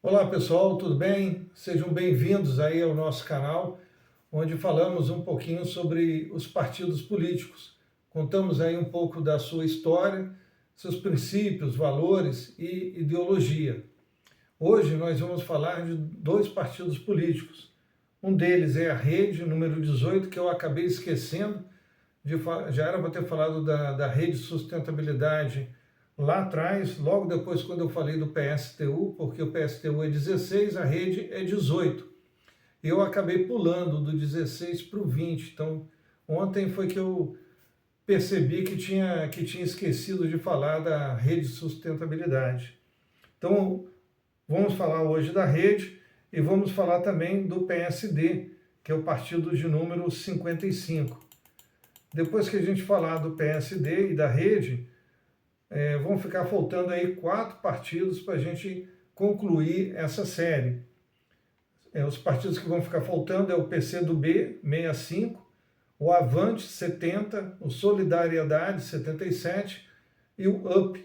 Olá pessoal, tudo bem? Sejam bem-vindos aí ao nosso canal, onde falamos um pouquinho sobre os partidos políticos. Contamos aí um pouco da sua história, seus princípios, valores e ideologia. Hoje nós vamos falar de dois partidos políticos. Um deles é a Rede, número 18, que eu acabei esquecendo, já era para ter falado da Rede Sustentabilidade lá atrás, logo depois quando eu falei do PSTU, porque o PSTU é 16, a rede é 18. Eu acabei pulando do 16 para o 20, então ontem foi que eu percebi que tinha esquecido de falar da rede de sustentabilidade. Então vamos falar hoje da rede e vamos falar também do PSD, que é o partido de número 55. Depois que a gente falar do PSD e da rede, vão ficar faltando aí 4 partidos para a gente concluir essa série. Os partidos que vão ficar faltando é o PCdoB, 65, o Avante, 70, o Solidariedade, 77 e o UP,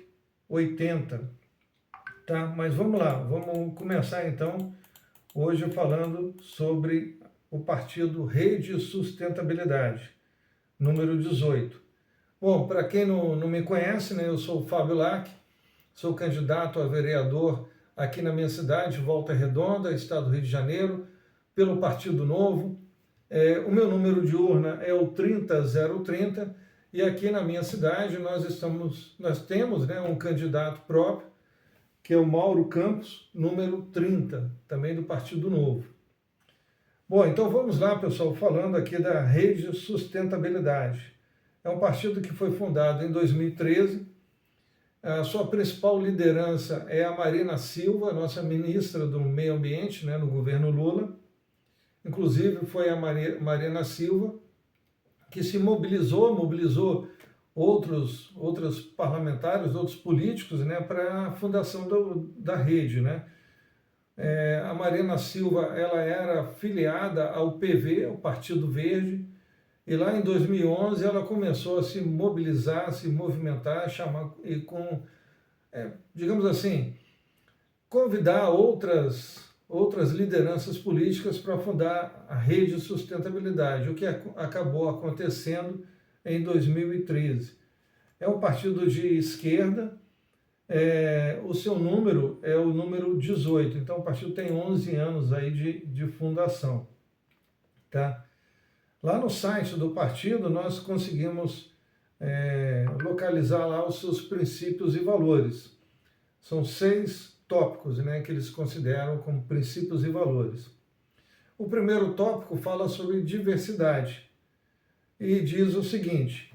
80. Tá? Mas vamos lá, vamos começar então hoje falando sobre o partido Rede Sustentabilidade, número 18. Bom, para quem não me conhece, né, eu sou o Fábio Lac, sou candidato a vereador aqui na minha cidade, Volta Redonda, estado do Rio de Janeiro, pelo Partido Novo. O meu número de urna é o 30030 e aqui na minha cidade nós temos, né, um candidato próprio, que é o Mauro Campos, número 30, também do Partido Novo. Bom, então vamos lá, pessoal, falando aqui da Rede Sustentabilidade. É um partido que foi fundado em 2013. A sua principal liderança é a Marina Silva, nossa ministra do Meio Ambiente, né, no governo Lula. Inclusive, foi a Marina Silva que se mobilizou outros parlamentares, outros políticos, né, para a fundação da rede, né? A Marina Silva ela era filiada ao PV, o Partido Verde, e lá em 2011 ela começou a se mobilizar, se movimentar, digamos assim, convidar outras lideranças políticas para fundar a Rede de Sustentabilidade, o que acabou acontecendo em 2013. É um partido de esquerda, o seu número é o número 18, então o partido tem 11 anos aí de fundação, tá? Lá no site do partido nós conseguimos localizar lá os seus princípios e valores. São 6 tópicos, né, que eles consideram como princípios e valores. O primeiro tópico fala sobre diversidade e diz o seguinte: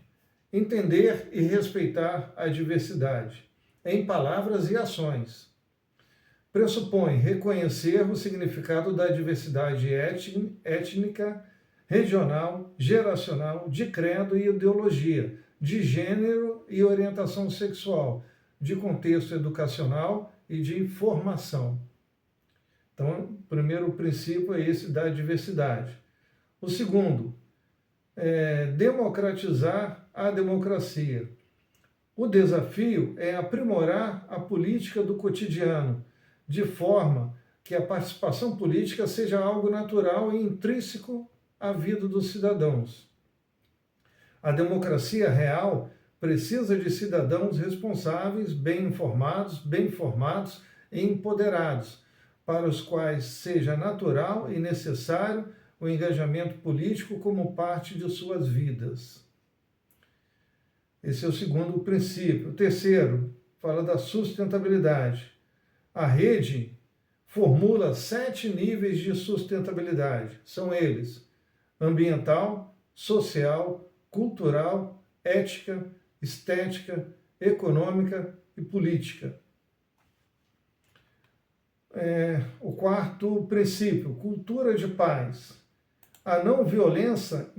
entender e respeitar a diversidade em palavras e ações. Pressupõe reconhecer o significado da diversidade étnica, regional, geracional, de credo e ideologia, de gênero e orientação sexual, de contexto educacional e de formação. Então, o primeiro princípio é esse da diversidade. O segundo é democratizar a democracia. O desafio é aprimorar a política do cotidiano, de forma que a participação política seja algo natural e intrínseco a vida dos cidadãos. A democracia real precisa de cidadãos responsáveis, bem informados, bem formados e empoderados, para os quais seja natural e necessário o engajamento político como parte de suas vidas. Esse é o segundo princípio. O terceiro fala da sustentabilidade. A rede formula 7 níveis de sustentabilidade. São eles: ambiental, social, cultural, ética, estética, econômica e política. O quarto princípio, cultura de paz. A não violência,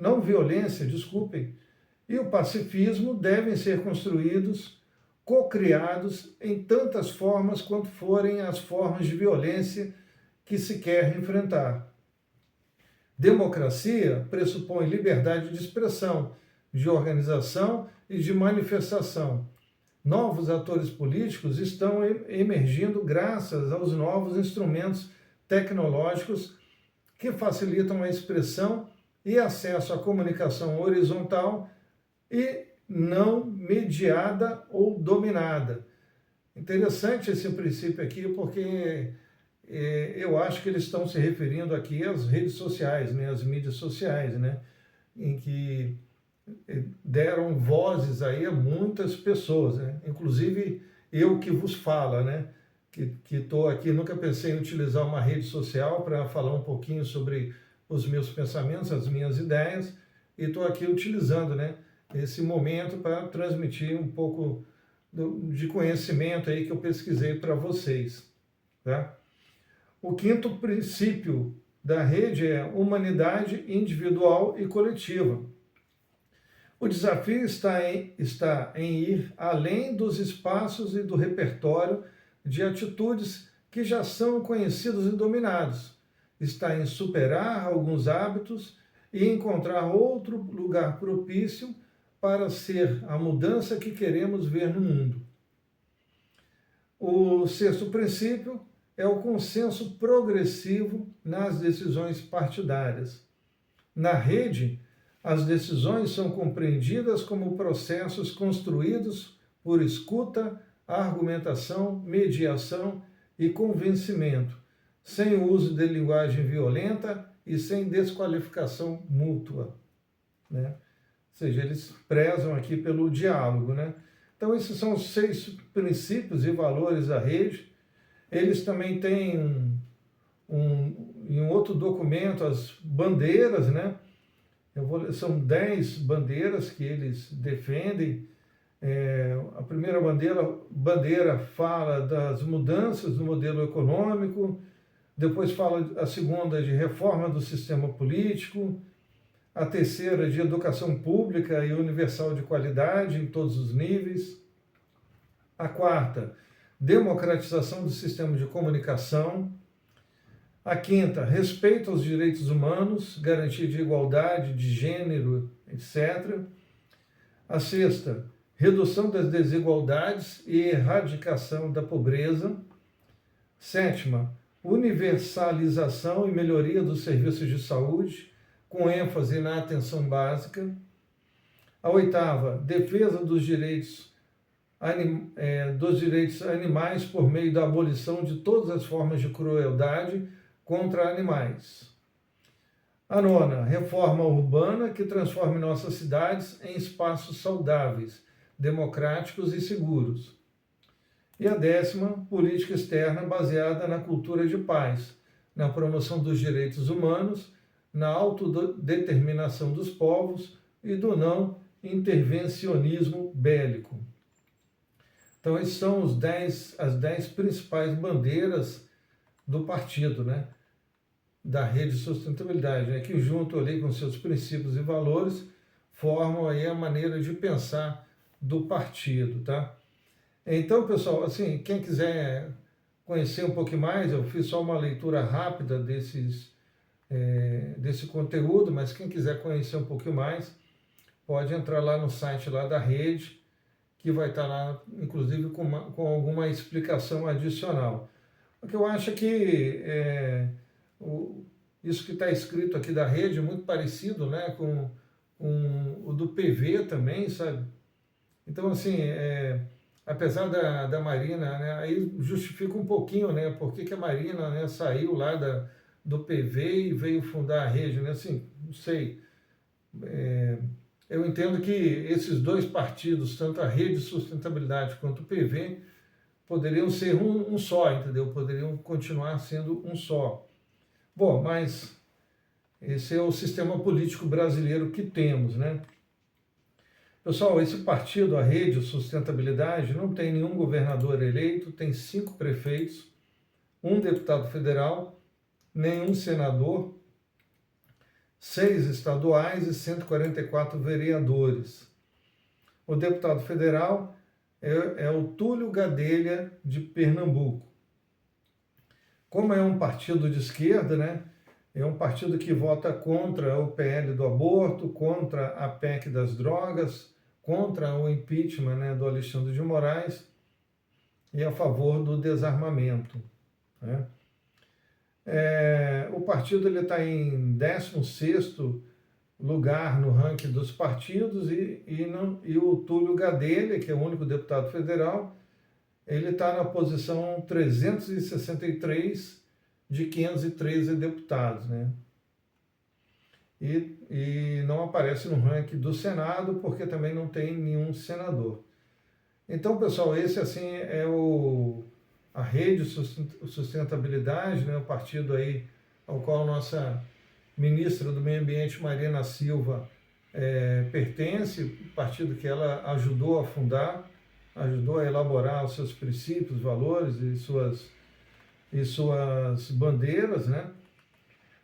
e o pacifismo devem ser construídos, cocriados em tantas formas quanto forem as formas de violência que se quer enfrentar. Democracia pressupõe liberdade de expressão, de organização e de manifestação, novos atores políticos estão emergindo graças aos novos instrumentos tecnológicos que facilitam a expressão e acesso à comunicação horizontal e não mediada ou dominada. Interessante esse princípio aqui, porque eu acho que eles estão se referindo aqui às redes sociais, né, às mídias sociais, né, em que deram vozes aí a muitas pessoas, né, inclusive eu que vos falo, né, que estou aqui, nunca pensei em utilizar uma rede social para falar um pouquinho sobre os meus pensamentos, as minhas ideias, e estou aqui utilizando, né, esse momento para transmitir um pouco de conhecimento aí que eu pesquisei para vocês, tá? O quinto princípio da rede é humanidade individual e coletiva. O desafio está em ir além dos espaços e do repertório de atitudes que já são conhecidos e dominados. Está em superar alguns hábitos e encontrar outro lugar propício para ser a mudança que queremos ver no mundo. O sexto princípio é o consenso progressivo nas decisões partidárias. Na rede, as decisões são compreendidas como processos construídos por escuta, argumentação, mediação e convencimento, sem o uso de linguagem violenta e sem desqualificação mútua, né? Ou seja, eles prezam aqui pelo diálogo, né? Então, esses são os 6 princípios e valores da rede. Eles também têm em um outro documento as bandeiras, né? São 10 bandeiras que eles defendem. A primeira bandeira fala das mudanças do modelo econômico, depois fala a segunda de reforma do sistema político, a terceira de educação pública e universal de qualidade em todos os níveis, a quarta, democratização do sistema de comunicação, a quinta, respeito aos direitos humanos, garantia de igualdade, de gênero, etc. A sexta, redução das desigualdades e erradicação da pobreza. Sétima, universalização e melhoria dos serviços de saúde, com ênfase na atenção básica. A oitava, defesa dos direitos animais por meio da abolição de todas as formas de crueldade contra animais. A nona, reforma urbana que transforme nossas cidades em espaços saudáveis, democráticos e seguros. E a décima, política externa baseada na cultura de paz, na promoção dos direitos humanos, na autodeterminação dos povos e do não intervencionismo bélico. Então, esses são as 10 principais bandeiras do partido, né? Da rede de sustentabilidade, né? Que junto ali com seus princípios e valores formam aí a maneira de pensar do partido, tá? Então, pessoal, assim, quem quiser conhecer um pouquinho mais, eu fiz só uma leitura rápida desse conteúdo, mas quem quiser conhecer um pouquinho mais, pode entrar lá no site lá da rede, que vai estar lá, inclusive, com alguma explicação adicional. O que eu acho é que isso que está escrito aqui da rede é muito parecido, né, com o do PV também, sabe? Então, assim, apesar da Marina, né, aí justifica um pouquinho, né, por que a Marina, né, saiu lá do PV e veio fundar a rede, né, assim, não sei. Eu entendo que esses dois partidos, tanto a Rede de Sustentabilidade quanto o PV, poderiam ser um só, entendeu? Poderiam continuar sendo um só. Bom, mas esse é o sistema político brasileiro que temos, né? Pessoal, esse partido, a Rede de Sustentabilidade, não tem nenhum governador eleito, tem 5 prefeitos, um deputado federal, nenhum senador, 6 estaduais e 144 vereadores. O deputado federal é o Túlio Gadelha, de Pernambuco. Como é um partido de esquerda, né? É um partido que vota contra o PL do aborto, contra a PEC das drogas, contra o impeachment, né, do Alexandre de Moraes e a favor do desarmamento, né? O partido está em 16º lugar no ranking dos partidos e o Túlio Gadelha, que é o único deputado federal, ele está na posição 363 de 513 deputados, né? E não aparece no ranking do Senado, porque também não tem nenhum senador. Então, pessoal, esse assim é a Rede Sustentabilidade, né, o partido aí ao qual nossa ministra do Meio Ambiente, Marina Silva, pertence, partido que ela ajudou a fundar, ajudou a elaborar os seus princípios, valores e suas bandeiras, né?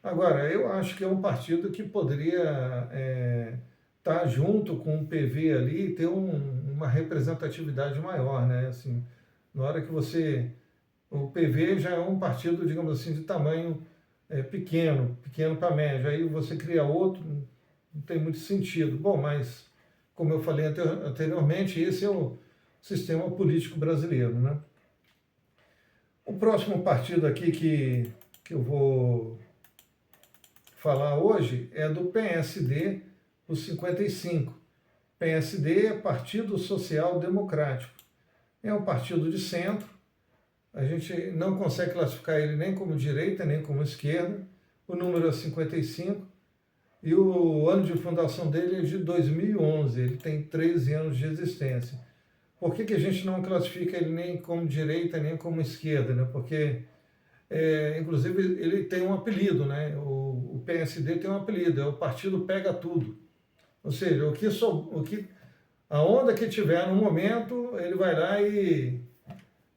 Agora, eu acho que é um partido que poderia estar junto com o PV ali e ter uma representatividade maior, né? Assim, na hora que o PV já é um partido, digamos assim, de tamanho pequeno para médio, aí você cria outro, não tem muito sentido. Bom, mas, como eu falei anteriormente, esse é o sistema político brasileiro, né? O próximo partido aqui que eu vou falar hoje é do PSD, o 55. PSD é Partido Social Democrático. É um partido de centro, a gente não consegue classificar ele nem como direita, nem como esquerda. O número é 55 e o ano de fundação dele é de 2011, ele tem 13 anos de existência. Por que a gente não classifica ele nem como direita, nem como esquerda, né? Porque, inclusive, ele tem um apelido, né? O PSD tem um apelido, é o Partido Pega Tudo. Ou seja, a onda que tiver no momento, ele vai lá e,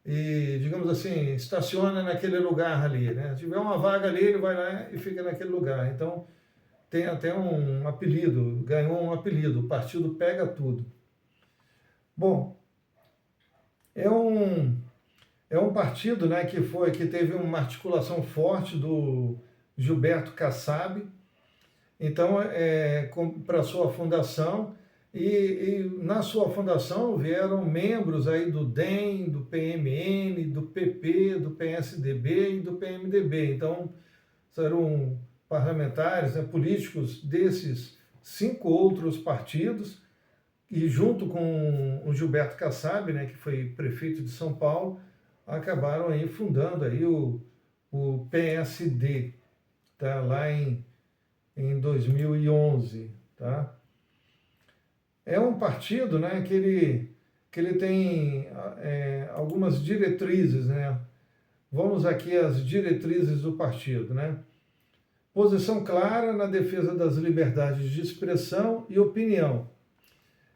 digamos assim, estaciona naquele lugar ali, né? Se tiver uma vaga ali, ele vai lá e fica naquele lugar. Então, tem até um apelido, ganhou um apelido, o Partido Pega Tudo. Bom, é um partido, né, que teve uma articulação forte do Gilberto Kassab, então, para sua fundação, e na sua fundação vieram membros aí do DEM, do PMN, do PP, do PSDB e do PMDB. Então, eram parlamentares, né, políticos desses 5 outros partidos, e junto com o Gilberto Kassab, né, que foi prefeito de São Paulo, acabaram aí fundando aí o PSD, tá, lá em 2011, tá? É um partido, né, que ele tem algumas diretrizes, né? Vamos aqui às diretrizes do partido, né? Posição clara na defesa das liberdades de expressão e opinião,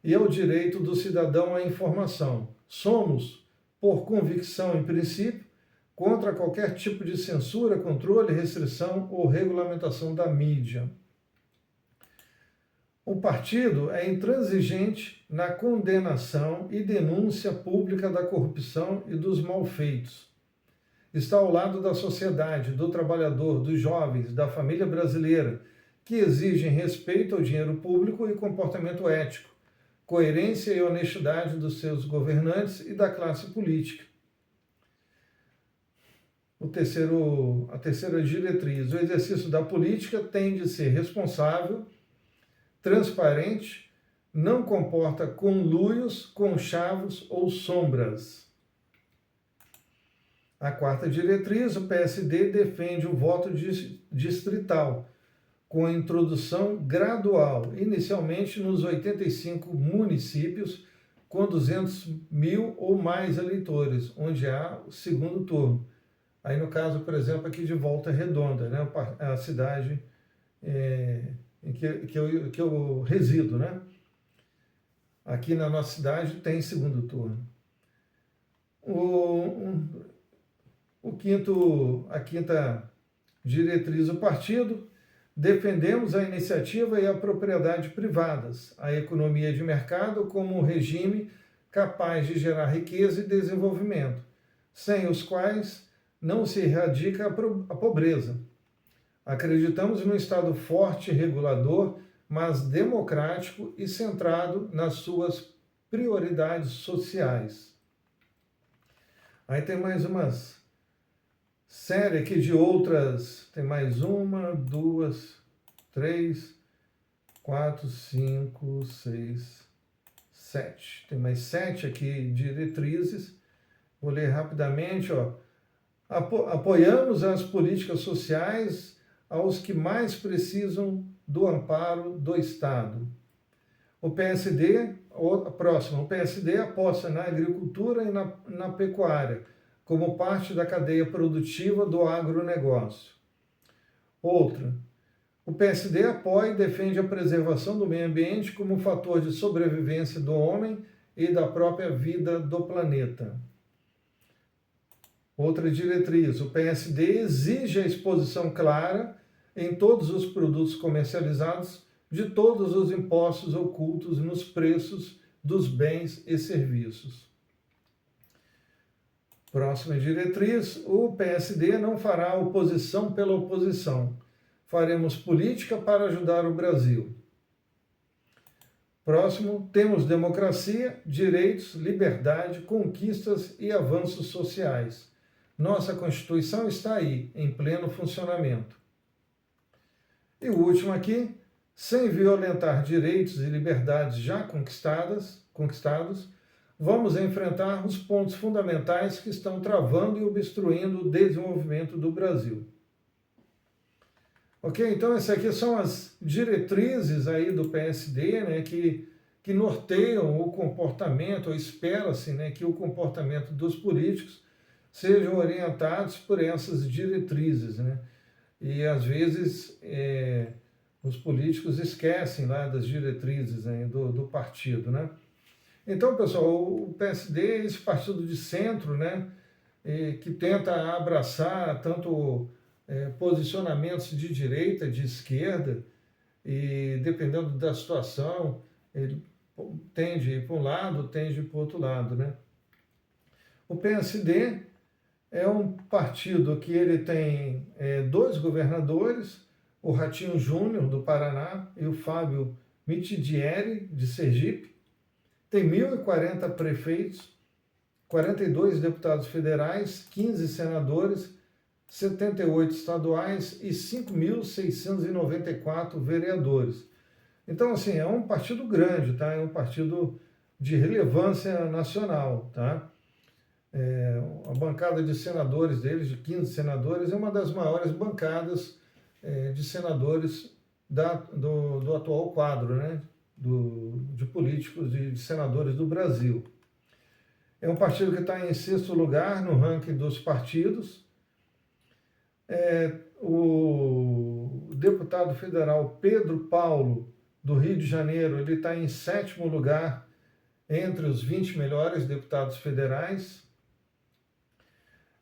e é o direito do cidadão à informação. Somos, por convicção e princípio, contra qualquer tipo de censura, controle, restrição ou regulamentação da mídia. O partido é intransigente na condenação e denúncia pública da corrupção e dos malfeitos. Está ao lado da sociedade, do trabalhador, dos jovens, da família brasileira, que exigem respeito ao dinheiro público e comportamento ético, coerência e honestidade dos seus governantes e da classe política. A terceira diretriz: o exercício da política tem de ser responsável, transparente, não comporta conluios, conchavos ou sombras. A quarta diretriz: o PSD defende o voto distrital, com a introdução gradual, inicialmente nos 85 municípios com 200 mil ou mais eleitores, onde há o segundo turno. Aí, no caso, por exemplo, aqui de Volta Redonda, né, a cidade em que eu resido, né? Aqui na nossa cidade tem segundo turno. A quinta diretriz do partido: defendemos a iniciativa e a propriedade privadas, a economia de mercado como um regime capaz de gerar riqueza e desenvolvimento, sem os quais não se erradica a pobreza. Acreditamos num Estado forte e regulador mas democrático e centrado nas suas prioridades sociais. Aí tem mais umas série aqui de outras, tem mais uma, duas, três, quatro, cinco, seis, sete. Tem mais 7 aqui diretrizes. Vou ler rapidamente, ó. Apoiamos as políticas sociais aos que mais precisam do amparo do Estado. O PSD, a próxima, o PSD aposta na agricultura e na pecuária, como parte da cadeia produtiva do agronegócio. Outra, o PSD apoia e defende a preservação do meio ambiente como fator de sobrevivência do homem e da própria vida do planeta. Outra diretriz, o PSD exige a exposição clara em todos os produtos comercializados de todos os impostos ocultos nos preços dos bens e serviços. Próxima diretriz, o PSD não fará oposição pela oposição. Faremos política para ajudar o Brasil. Próximo, temos democracia, direitos, liberdade, conquistas e avanços sociais. Nossa Constituição está aí, em pleno funcionamento. E o último aqui, sem violentar direitos e liberdades já conquistados, vamos enfrentar os pontos fundamentais que estão travando e obstruindo o desenvolvimento do Brasil. Ok? Então, essas aqui são as diretrizes aí do PSD, né, que norteiam o comportamento, ou espera-se, né, que o comportamento dos políticos sejam orientados por essas diretrizes, né? E, às vezes, os políticos esquecem lá das diretrizes, né, do partido, né? Então, pessoal, o PSD é esse partido de centro, né, que tenta abraçar tanto posicionamentos de direita, de esquerda, e dependendo da situação, ele tende a ir para um lado, tende a ir para o outro lado, né? O PSD é um partido que ele tem 2 governadores, o Ratinho Júnior, do Paraná, e o Fábio Mitidieri, de Sergipe. Tem 1.040 prefeitos, 42 deputados federais, 15 senadores, 78 estaduais e 5.694 vereadores. Então, assim, é um partido grande, tá? É um partido de relevância nacional, tá? A bancada de senadores deles, de 15 senadores, é uma das maiores bancadas de senadores do atual quadro, né? De políticos e de senadores do Brasil. É um partido que está em 6º lugar no ranking dos partidos. O deputado federal Pedro Paulo, do Rio de Janeiro, ele está em 7º lugar entre os 20 melhores deputados federais.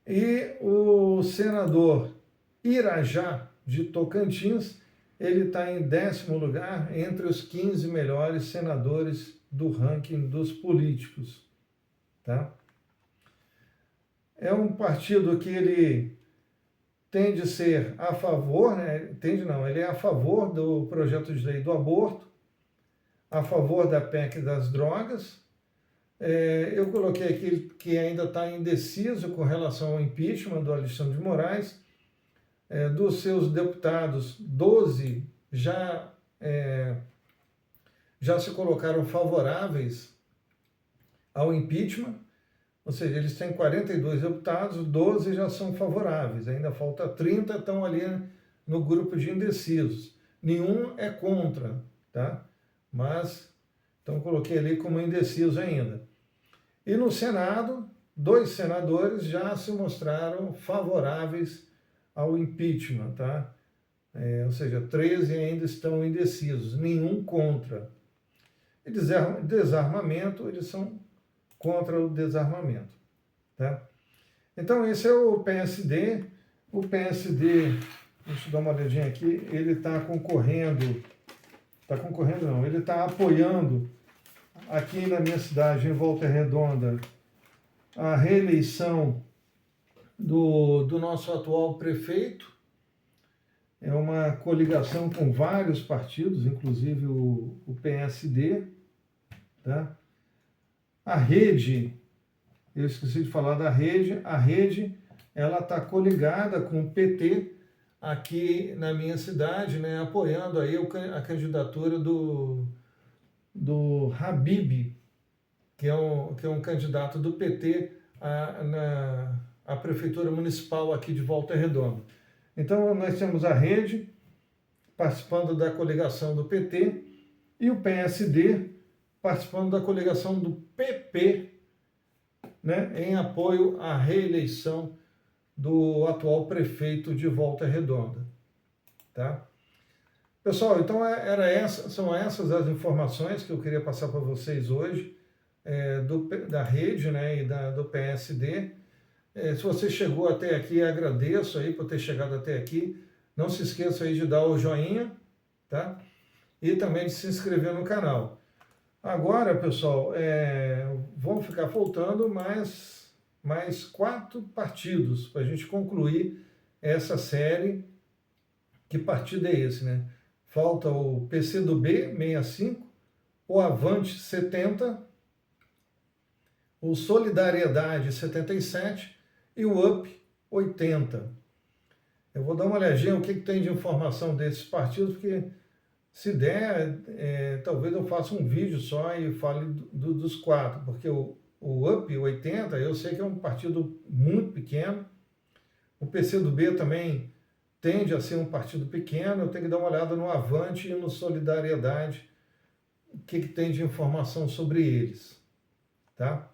E o senador Irajá, de Tocantins, ele está em 10º lugar entre os 15 melhores senadores do ranking dos políticos. Tá? É um partido que ele tende a ser a favor, né? Ele é a favor do projeto de lei do aborto, a favor da PEC das drogas. Eu coloquei aqui que ainda está indeciso com relação ao impeachment do Alexandre de Moraes. Dos seus deputados, 12 já se colocaram favoráveis ao impeachment, ou seja, eles têm 42 deputados, 12 já são favoráveis, ainda falta 30, estão ali no grupo de indecisos. Nenhum é contra, tá? Mas, então coloquei ali como indeciso ainda. E no Senado, 2 senadores já se mostraram favoráveis ao impeachment, tá? Ou seja, 13 ainda estão indecisos, nenhum contra. E desarmamento, eles são contra o desarmamento, tá? Então, esse é o PSD. O PSD, deixa eu dar uma olhadinha aqui, ele está concorrendo não, ele está apoiando aqui na minha cidade, em Volta Redonda, a reeleição do nosso atual prefeito, é uma coligação com vários partidos, inclusive o PSD, tá? A Rede, eu esqueci de falar da Rede, a Rede, ela está coligada com o PT aqui na minha cidade, né, apoiando aí a candidatura do Habib, que é um candidato do PT à Prefeitura Municipal aqui de Volta Redonda. Então, nós temos a Rede participando da coligação do PT e o PSD participando da coligação do PP, né, em apoio à reeleição do atual prefeito de Volta Redonda. Tá? Pessoal, então são essas as informações que eu queria passar para vocês hoje, da Rede, né, e do PSD. Se você chegou até aqui, agradeço aí por ter chegado até aqui. Não se esqueça aí de dar o joinha, tá? E também de se inscrever no canal. Agora, pessoal, vão ficar faltando mais 4 partidos para a gente concluir essa série. Que partido é esse, né? Falta o PCdoB 65, o Avante 70, o Solidariedade 77 e o UP 80. Eu vou dar uma olhadinha o que tem de informação desses partidos, porque se der, talvez eu faça um vídeo só e fale dos 4, porque o UP 80, eu sei que é um partido muito pequeno, o PCdoB também tende a ser um partido pequeno, eu tenho que dar uma olhada no Avante e no Solidariedade, o que tem de informação sobre eles, tá?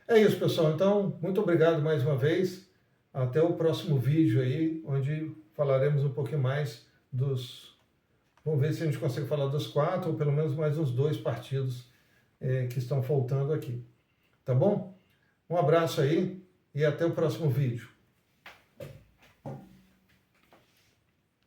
É isso, pessoal. Então, muito obrigado mais uma vez. Até o próximo vídeo aí, onde falaremos um pouquinho mais Vamos ver se a gente consegue falar dos 4, ou pelo menos mais uns 2 partidos que estão faltando aqui. Tá bom? Um abraço aí e até o próximo vídeo.